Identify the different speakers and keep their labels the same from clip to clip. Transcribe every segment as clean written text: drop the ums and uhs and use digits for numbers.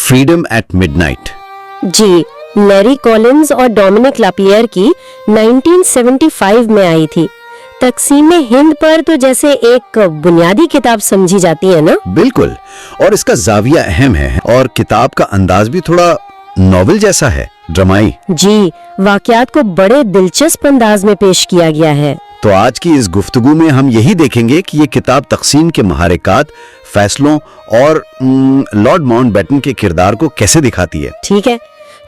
Speaker 1: Freedom at Midnight.
Speaker 2: जी, Larry Collins और Dominique Lapierre की 1975 में आई थी। तकसीम हिंद पर तो जैसे एक बुनियादी किताब समझी जाती है ना?
Speaker 1: बिल्कुल, और इसका जाविया अहम है और किताब का अंदाज भी थोड़ा नॉवेल जैसा है, ड्रामाई।
Speaker 2: जी, वाकयात को बड़े दिलचस्प अंदाज में पेश किया गया है।
Speaker 1: तो आज की इस गुफ्तगू में हम यही देखेंगे कि ये किताब तकसीम के महारकात, फैसलों और लॉर्ड माउंटबेटन के किरदार को कैसे दिखाती है।
Speaker 2: ठीक है,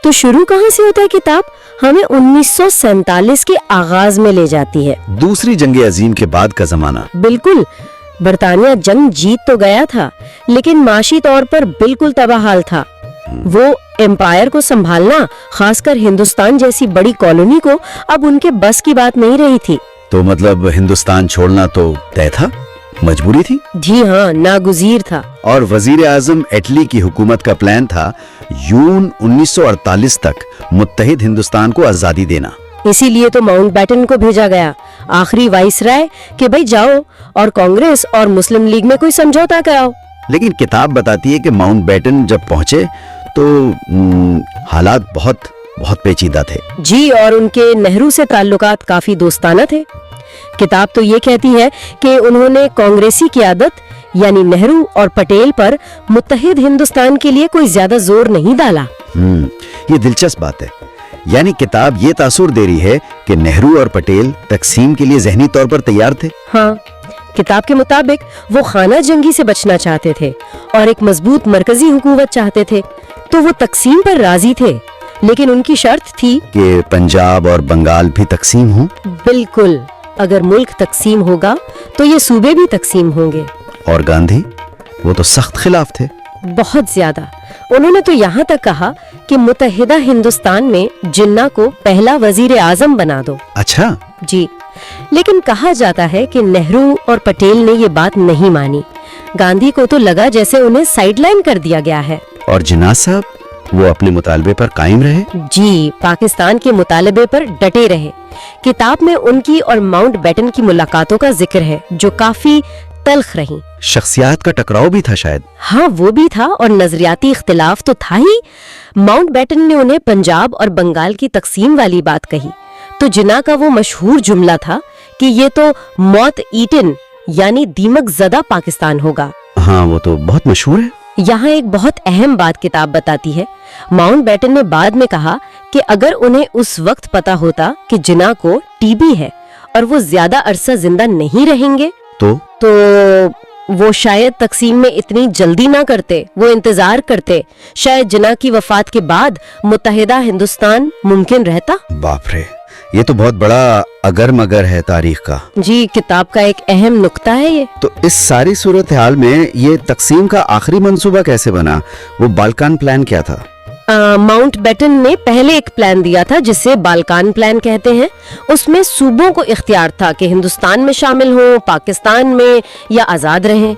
Speaker 2: तो शुरू कहाँ से होता है किताब? हमें 1947 के आगाज में ले जाती है।
Speaker 1: दूसरी जंग अजीम के बाद का जमाना।
Speaker 2: बिल्कुल, बरतानिया जंग जीत तो गया था, लेकिन माशी तौर पर बिल्कुल तबाहाल था। वो एम्पायर को संभालना, खासकर हिंदुस्तान जैसी बड़ी कॉलोनी को, अब उनके बस की बात नहीं रही थी।
Speaker 1: तो मतलब हिंदुस्तान छोड़ना तो तय था, मजबूरी थी।
Speaker 2: जी हाँ, नागुजीर था।
Speaker 1: और वजीर आजम एटली की हुकूमत का प्लान था जून 1948 तक मुत्तहिद हिंदुस्तान को आजादी देना।
Speaker 2: इसीलिए तो माउंटबेटन को भेजा गया, आखिरी वाइसराय, कि भाई जाओ और कांग्रेस और मुस्लिम लीग में कोई समझौता कराओ।
Speaker 1: लेकिन किताब बताती है कि माउंटबेटन जब पहुंचे तो हालात बहुत पेचीदा थे।
Speaker 2: जी, और उनके नेहरू से ताल्लुकात काफी दोस्ताना थे। किताब तो ये कहती है कि उन्होंने कांग्रेसी क़यादत यानी नेहरू और पटेल पर मुत्तहिद हिंदुस्तान के लिए कोई ज्यादा जोर नहीं डाला।
Speaker 1: ये दिलचस्प बात है। यानी किताब ये तासुर दे रही है कि नेहरू और पटेल तकसीम के लिए ज़हनी तौर पर तैयार थे।
Speaker 2: हाँ, किताब के मुताबिक वो खाना जंगी से बचना चाहते थे और एक मजबूत मरकजी हुकूमत चाहते थे, तो वो तकसीम पर राजी थे, लेकिन उनकी शर्त थी
Speaker 1: कि पंजाब और बंगाल भी तकसीम हों।
Speaker 2: बिल्कुल, अगर मुल्क तकसीम होगा तो ये सूबे भी तकसीम होंगे।
Speaker 1: और गांधी, वो तो सख्त खिलाफ थे,
Speaker 2: बहुत ज्यादा। उन्होंने तो यहाँ तक कहा कि मुत्तहिदा हिंदुस्तान में जिन्ना को पहला वजीर आजम बना दो।
Speaker 1: अच्छा
Speaker 2: जी, लेकिन कहा जाता है कि नेहरू और पटेल ने ये बात नहीं मानी। गांधी को तो लगा जैसे उन्हें साइडलाइन कर दिया गया है।
Speaker 1: और जिन्ना साहब, वो अपने मुतालबे पर कायम रहे।
Speaker 2: जी, पाकिस्तान के मुतालबे पर डटे रहे। किताब में उनकी और माउंटबेटन की मुलाकातों का जिक्र है, जो काफी तल्ख रही।
Speaker 1: शख्सियात का टकराव भी था शायद।
Speaker 2: हाँ, वो भी था, और नजरियाती इख्तिलाफ तो था ही। माउंटबेटन ने उन्हें पंजाब और बंगाल की तकसीम वाली बात कही, तो जिन्ना का वो मशहूर जुमला था कि ये तो मौत ईटन यानी दीमक ज़दा पाकिस्तान होगा।
Speaker 1: हाँ, वो तो बहुत मशहूर है।
Speaker 2: यहाँ एक बहुत अहम बात किताब बताती है। माउंटबेटन ने बाद में कहा कि अगर उन्हें उस वक्त पता होता कि जिन्ना को टीबी है और वो ज्यादा अरसा जिंदा नहीं रहेंगे तो वो शायद तकसीम में इतनी जल्दी ना करते, वो इंतजार करते। शायद जिन्ना की वफात के बाद मुत्तहिदा हिंदुस्तान मुमकिन रहता।
Speaker 1: बाप रे, ये तो बहुत बड़ा अगर मगर है तारीख का।
Speaker 2: जी, किताब का एक अहम नुक्ता है ये।
Speaker 1: तो इस सारी सूरत हाल में ये तकसीम का आखिरी मंसूबा कैसे बना? वो बाल्कान प्लान क्या था?
Speaker 2: माउंटबेटन ने पहले एक प्लान दिया था जिसे बाल्कान प्लान कहते हैं। उसमें सूबों को इख्तियार था कि हिंदुस्तान में शामिल हो, पाकिस्तान में, या आजाद रहें।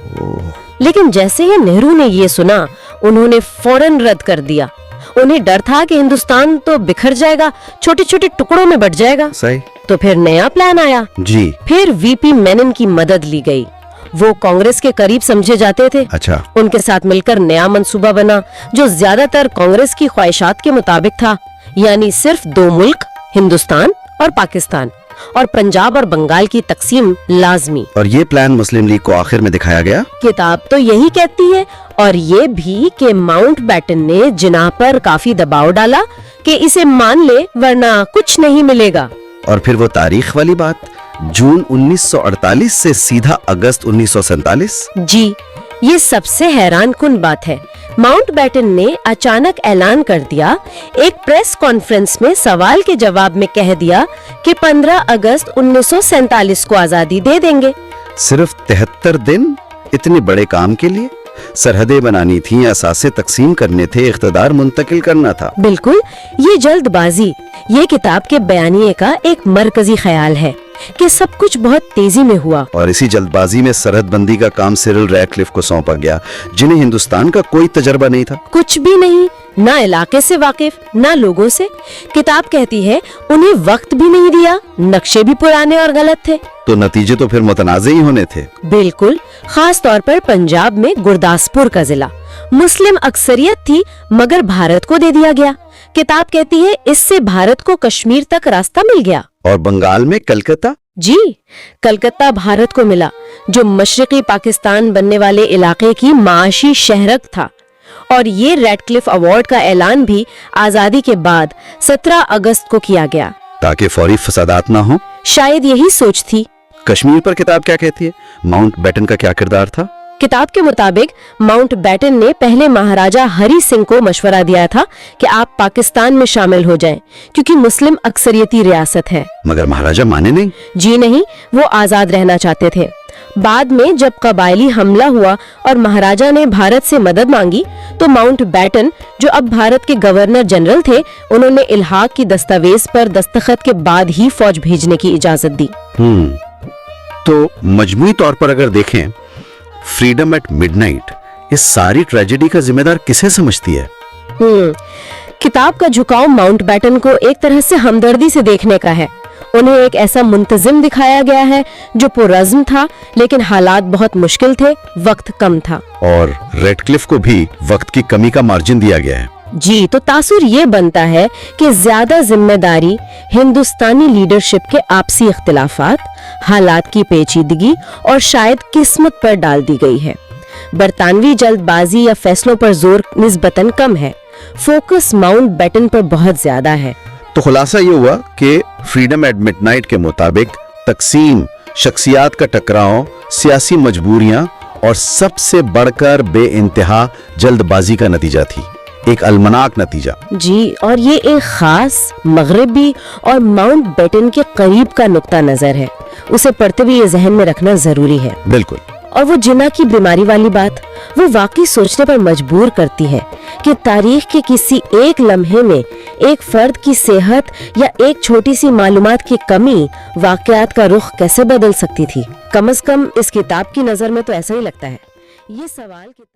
Speaker 2: लेकिन जैसे ही नेहरू ने ये सुना, उन्होंने फौरन रद्द कर दिया। उन्हें डर था कि हिंदुस्तान तो बिखर जाएगा, छोटे छोटे टुकड़ों में बट जाएगा।
Speaker 1: सही।
Speaker 2: तो फिर नया प्लान आया।
Speaker 1: जी।
Speaker 2: फिर वीपी मेनन की मदद ली गई। वो कांग्रेस के करीब समझे जाते थे।
Speaker 1: अच्छा।
Speaker 2: उनके साथ मिलकर नया मंसूबा बना, जो ज्यादातर कांग्रेस की ख्वाहिशात के मुताबिक था, यानी सिर्फ दो मुल्क, हिंदुस्तान और पाकिस्तान, और पंजाब और बंगाल की तकसीम लाजमी।
Speaker 1: और ये प्लान मुस्लिम लीग को आखिर में दिखाया गया।
Speaker 2: किताब तो यही कहती है, और ये भी कि माउंटबेटन ने जिन्ना पर काफी दबाव डाला कि इसे मान ले वरना कुछ नहीं मिलेगा।
Speaker 1: और फिर वो तारीख वाली बात, जून 1948 से सीधा अगस्त 1947।
Speaker 2: जी, ये सबसे हैरान कुन बात है। माउंटबेटन ने अचानक ऐलान कर दिया, एक प्रेस कॉन्फ्रेंस में सवाल के जवाब में कह दिया कि 15 अगस्त 1947 को आजादी दे देंगे।
Speaker 1: सिर्फ 73 दिन इतने बड़े काम के लिए? सरहदें बनानी थी, असासे तकसीम करने थे, इख्तिदार मुंतकिल करना था।
Speaker 2: बिल्कुल, ये जल्दबाजी ये किताब के बयानिए का एक मरकजी ख्याल है कि सब कुछ बहुत तेजी में हुआ।
Speaker 1: और इसी जल्दबाजी में सरहद बंदी का काम सिरिल रैडक्लिफ को सौंपा गया, जिन्हें हिंदुस्तान का कोई तजर्बा नहीं था।
Speaker 2: कुछ भी नहीं, ना इलाके से वाकिफ, ना लोगों से। किताब कहती है उन्हें वक्त भी नहीं दिया, नक्शे भी पुराने और गलत थे।
Speaker 1: तो नतीजे तो फिर मुतनाज़े ही होने थे।
Speaker 2: बिल्कुल, खास तौर पर पंजाब में गुरदासपुर का जिला मुस्लिम अक्सरियत थी मगर भारत को दे दिया गया। किताब कहती है इससे भारत को कश्मीर तक रास्ता मिल गया।
Speaker 1: और बंगाल में कलकत्ता?
Speaker 2: जी, कलकत्ता भारत को मिला जो मशरकी पाकिस्तान बनने वाले इलाके की माशी शहरक था। और ये रेडक्लिफ अवार्ड का ऐलान भी आजादी के बाद 17 अगस्त को किया गया,
Speaker 1: ताकि फौरी फसादात ना हो।
Speaker 2: शायद यही सोच थी।
Speaker 1: कश्मीर पर किताब क्या कहती है? माउंट बैटन का क्या किरदार था?
Speaker 2: किताब के मुताबिक माउंट बैटन ने पहले महाराजा हरि सिंह को मशवरा दिया था कि आप पाकिस्तान में शामिल हो जाएं, क्योंकि मुस्लिम अक्सरियती रियासत है।
Speaker 1: मगर महाराजा माने नहीं।
Speaker 2: जी नहीं, वो आजाद रहना चाहते थे। बाद में जब कबायली हमला हुआ और महाराजा ने भारत से मदद मांगी तो माउंट बैटन, जो अब भारत के गवर्नर जनरल थे, उन्होंने इल्हाक की दस्तावेज पर दस्तखत के बाद ही फौज भेजने की इजाजत दी।
Speaker 1: तो मजमूई तौर पर अगर देखें, फ्रीडम एट मिडनाइट इस सारी ट्रेजेडी का जिम्मेदार किसे समझती है?
Speaker 2: किताब का झुकाव माउंट बैटन को एक तरह से हमदर्दी से देखने का है। उन्हें एक ऐसा मुंतजिम दिखाया गया है जो पुरज़्म था, लेकिन हालात बहुत मुश्किल थे, वक्त कम था।
Speaker 1: और रेडक्लिफ को भी वक्त की कमी का मार्जिन दिया गया है।
Speaker 2: जी, तो तासुर ये बनता है कि ज्यादा जिम्मेदारी हिंदुस्तानी लीडरशिप के आपसी इख्तिलाफात, हालात की पेचीदगी और शायद किस्मत पर डाल दी गई है। बरतानवी जल्दबाजी या फैसलों पर जोर निस्बतन कम है, फोकस माउंट बैटन पर बहुत ज्यादा है।
Speaker 1: तो खुलासा ये हुआ कि फ्रीडम एट मिडनाइट के मुताबिक तकसीम, शख्सियात का टकराव, सियासी मजबूरियां और सबसे बढ़कर बेइंतहा जल्दबाजी का नतीजा थी, एक अलमनाक नतीजा।
Speaker 2: जी, और ये एक खास मगरबी और माउंट बैटन के करीब का नुक्ता नजर है। उसे पढ़ते हुए ये जहन में रखना जरूरी है।
Speaker 1: बिल्कुल।
Speaker 2: और वो जिना की बीमारी वाली बात, वो वाकई सोचने पर मजबूर करती है कि तारीख के किसी एक लम्हे में एक फर्द की सेहत या एक छोटी सी मालूमात की कमी वाकयात का रुख कैसे बदल सकती थी। कम से कम इस किताब की नजर में तो ऐसा ही लगता है। ये सवाल